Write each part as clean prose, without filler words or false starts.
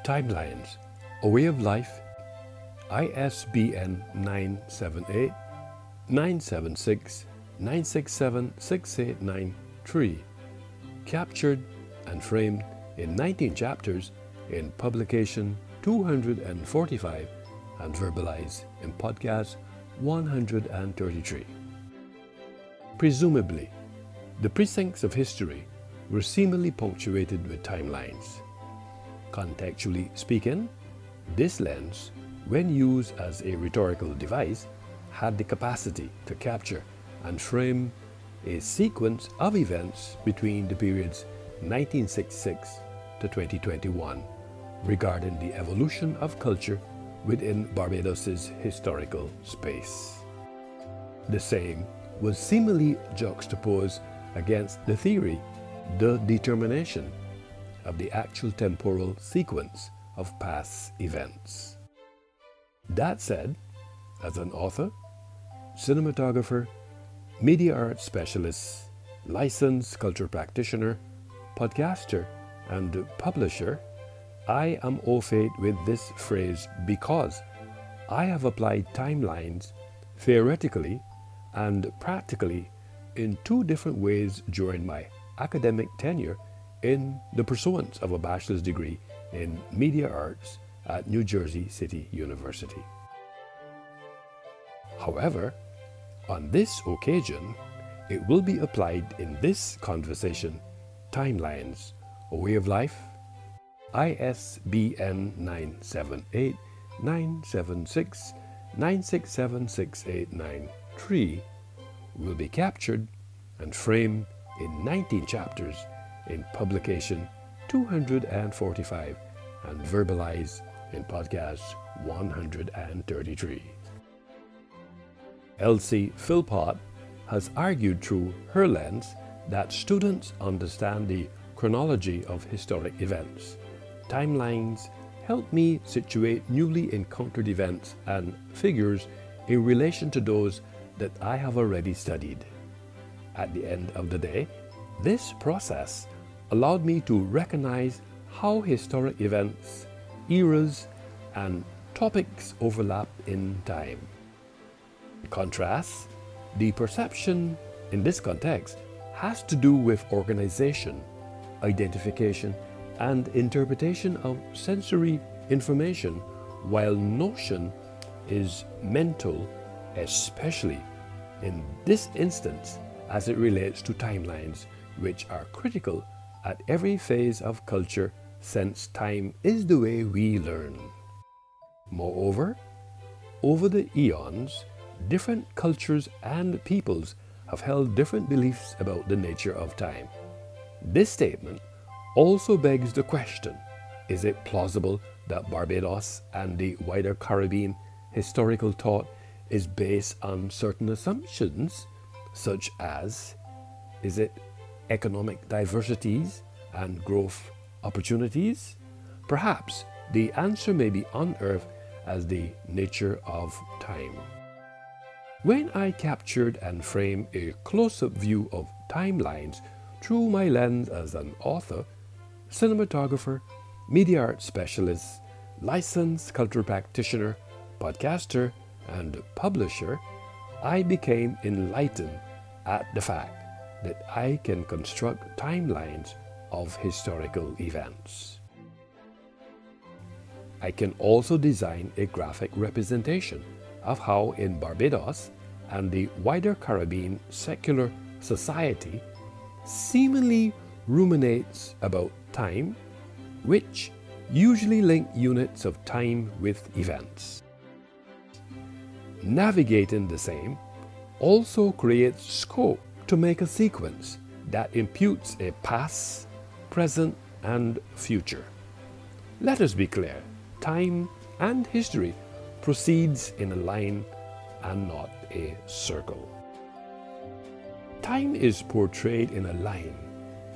Timelines, A Way of Life, ISBN 978-976-967-6893, captured and framed in 19 chapters in publication 245 and verbalized in podcast 133. Presumably, the precincts of history were seemingly punctuated with timelines. Contextually speaking, this lens, when used as a rhetorical device, had the capacity to capture and frame a sequence of events between the periods 1966 to 2021 regarding the evolution of culture within Barbados's historical space. The same was seemingly juxtaposed against the theory, the determination of the actual temporal sequence of past events. That said, as an author, cinematographer, media arts specialist, licensed culture practitioner, podcaster, and publisher, I am au fait with this phrase because I have applied timelines theoretically and practically in two different ways during my academic tenure in the pursuance of a bachelor's degree in media arts at New Jersey City University. However, on this occasion, it will be applied in this conversation, Timelines, A Way of Life, ISBN 978-976-967-6893 will be captured and framed in 19 chapters in publication 245 and verbalized in podcast 133. Elsie Philpott has argued through her lens that students understand the chronology of historic events. Timelines help me situate newly encountered events and figures in relation to those that I have already studied. At the end of the day, this process allowed me to recognize how historic events, eras, and topics overlap in time. In contrast, the perception in this context has to do with organization, identification, and interpretation of sensory information, while notion is mental, especially in this instance as it relates to timelines, which are critical at every phase of culture, since time is the way we learn. Moreover, over the eons, different cultures and peoples have held different beliefs about the nature of time. This statement also begs the question, is it plausible that Barbados and the wider Caribbean historical thought is based on certain assumptions, such as, is it economic diversities and growth opportunities? Perhaps the answer may be unearthed as the nature of time. When I captured and framed a close-up view of timelines through my lens as an author, cinematographer, media arts specialist, licensed culture practitioner, podcaster, and publisher, I became enlightened at the fact that I can construct timelines of historical events. I can also design a graphic representation of how in Barbados and the wider Caribbean secular society seemingly ruminates about time, which usually link units of time with events. Navigating the same also creates scope to make a sequence that imputes a past, present, and future. Let us be clear, time and history proceeds in a line and not a circle. Time is portrayed in a line.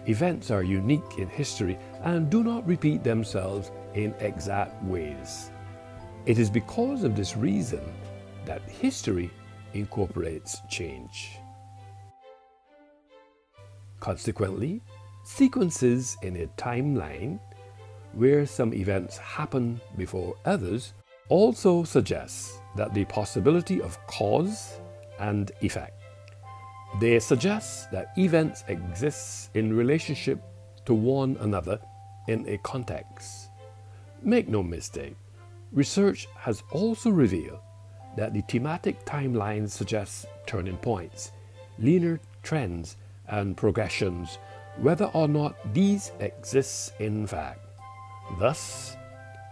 Events are unique in history and do not repeat themselves in exact ways. It is because of this reason that history incorporates change. Consequently, sequences in a timeline where some events happen before others, also suggests that the possibility of cause and effect. They suggest that events exist in relationship to one another in a context. Make no mistake, research has also revealed that the thematic timelines suggest turning points, linear trends, and progressions, whether or not these exist in fact. Thus,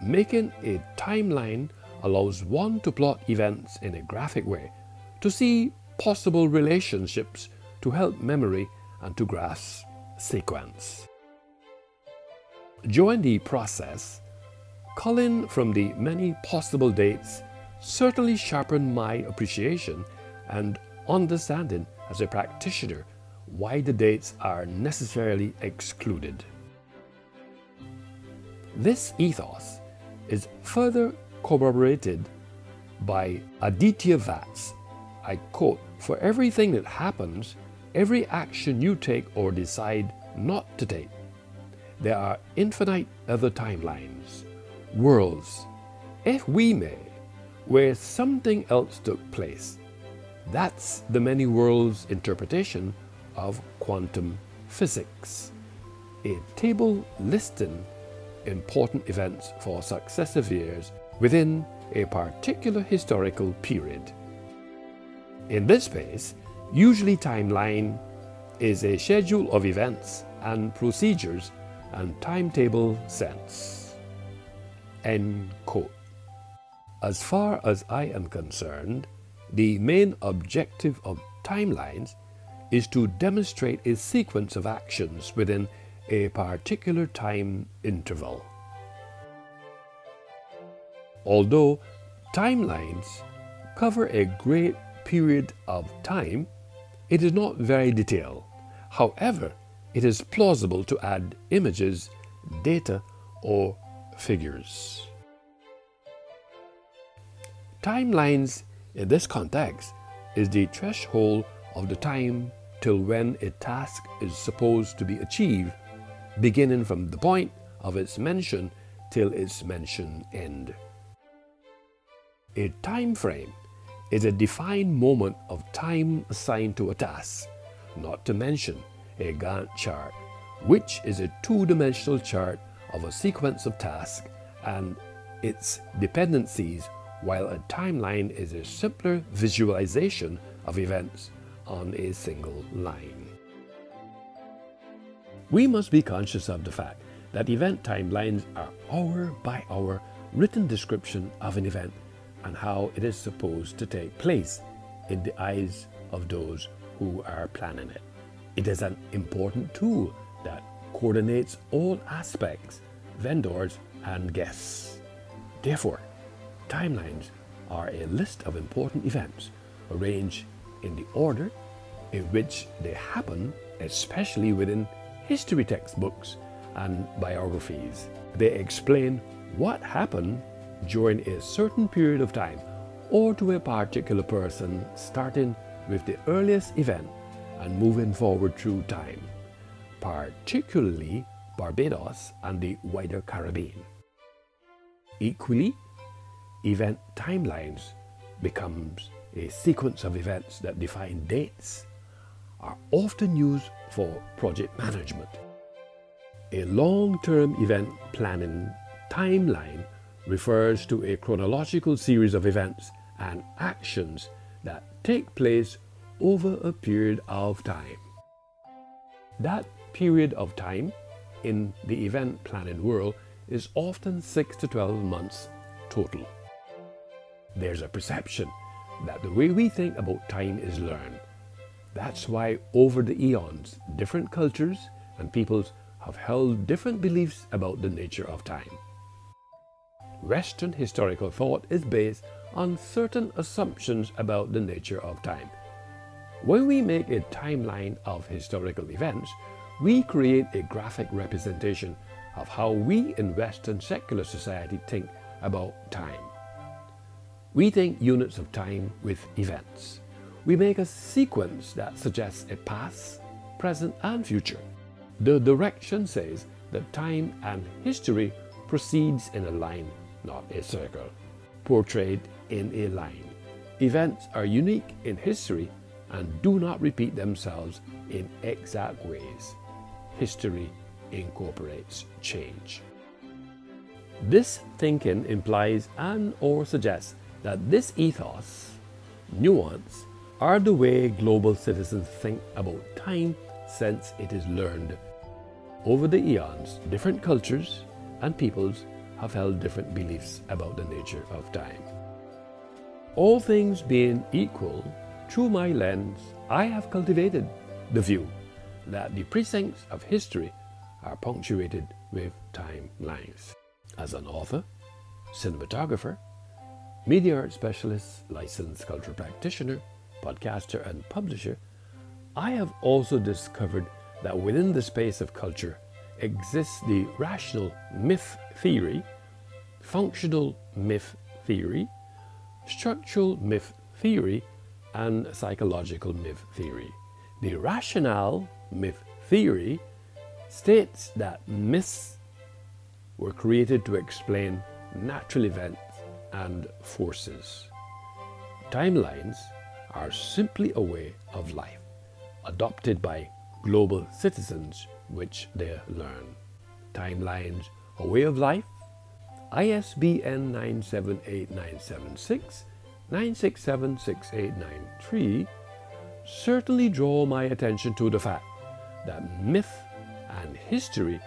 making a timeline allows one to plot events in a graphic way, to see possible relationships, to help memory, and to grasp sequence. During the process, culling from the many possible dates certainly sharpened my appreciation and understanding as a practitioner why the dates are necessarily excluded. This ethos is further corroborated by Aditya Vats. I quote, "For everything that happens, every action you take or decide not to take, there are infinite other timelines, worlds, if we may, where something else took place." That's the many worlds interpretation of quantum physics, a table listing important events for successive years within a particular historical period. In this space, usually timeline is a schedule of events and procedures and timetable sense. End quote. As far as I am concerned, the main objective of timelines is to demonstrate a sequence of actions within a particular time interval. Although timelines cover a great period of time, it is not very detailed. However, it is plausible to add images, data, or figures. Timelines in this context is the threshold of the time till when a task is supposed to be achieved, beginning from the point of its mention till its mention end. A time frame is a defined moment of time assigned to a task, not to mention a Gantt chart, which is a two-dimensional chart of a sequence of tasks and its dependencies, while a timeline is a simpler visualization of events on a single line. We must be conscious of the fact that event timelines are hour-by-hour written description of an event and how it is supposed to take place in the eyes of those who are planning it. It is an important tool that coordinates all aspects, vendors, and guests. Therefore, timelines are a list of important events arranged in the order in which they happen, especially within history textbooks and biographies. They explain what happened during a certain period of time or to a particular person, starting with the earliest event and moving forward through time, particularly Barbados and the wider Caribbean. Equally, event timelines becomes a sequence of events that define dates, are often used for project management. A long-term event planning timeline refers to a chronological series of events and actions that take place over a period of time. That period of time in the event planning world is often 6 to 12 months total. There's a perception that the way we think about time is learned. That's why over the eons, different cultures and peoples have held different beliefs about the nature of time. Western historical thought is based on certain assumptions about the nature of time. When we make a timeline of historical events, we create a graphic representation of how we in Western secular society think about time. We think units of time with events. We make a sequence that suggests a past, present, and future. The direction says that time and history proceeds in a line, not a circle, portrayed in a line. Events are unique in history and do not repeat themselves in exact ways. History incorporates change. This thinking implies and/or suggests that this ethos, nuance, are the way global citizens think about time since it is learned. Over the eons, different cultures and peoples have held different beliefs about the nature of time. All things being equal, through my lens, I have cultivated the view that the precincts of history are punctuated with timelines. As an author, cinematographer, media art specialist, licensed cultural practitioner, podcaster, and publisher, I have also discovered that within the space of culture exists the rational myth theory, functional myth theory, structural myth theory, and psychological myth theory. The rational myth theory states that myths were created to explain natural events and forces. Timelines are simply a way of life, adopted by global citizens, which they learn. Timelines, a way of life, ISBN 978-976, 967-6893, certainly draw my attention to the fact that myth and history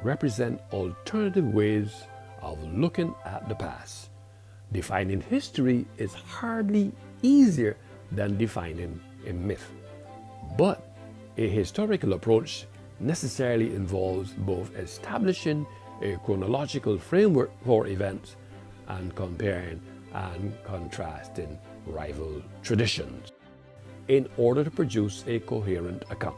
represent alternative ways of looking at the past. Defining history is hardly easier than defining a myth, but a historical approach necessarily involves both establishing a chronological framework for events and comparing and contrasting rival traditions in order to produce a coherent account.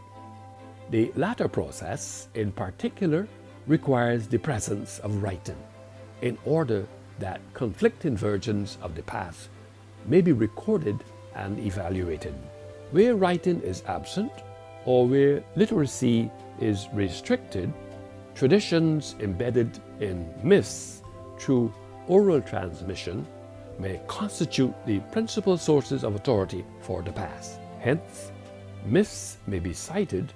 The latter process, in particular, requires the presence of writing in order that conflicting versions of the past may be recorded and evaluated. Where writing is absent or where literacy is restricted, traditions embedded in myths through oral transmission may constitute the principal sources of authority for the past. Hence, myths may be cited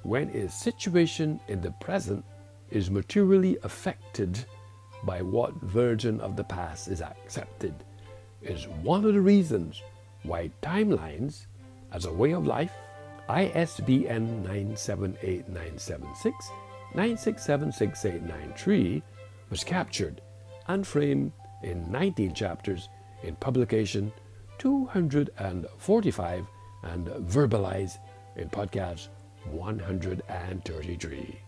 when a situation in the present is materially affected by what version of the past is accepted. Is one of the reasons why timelines as a way of life, ISBN 978-976, 967-6893, was captured and framed in 19 chapters in publication 245 and verbalized in podcast 133.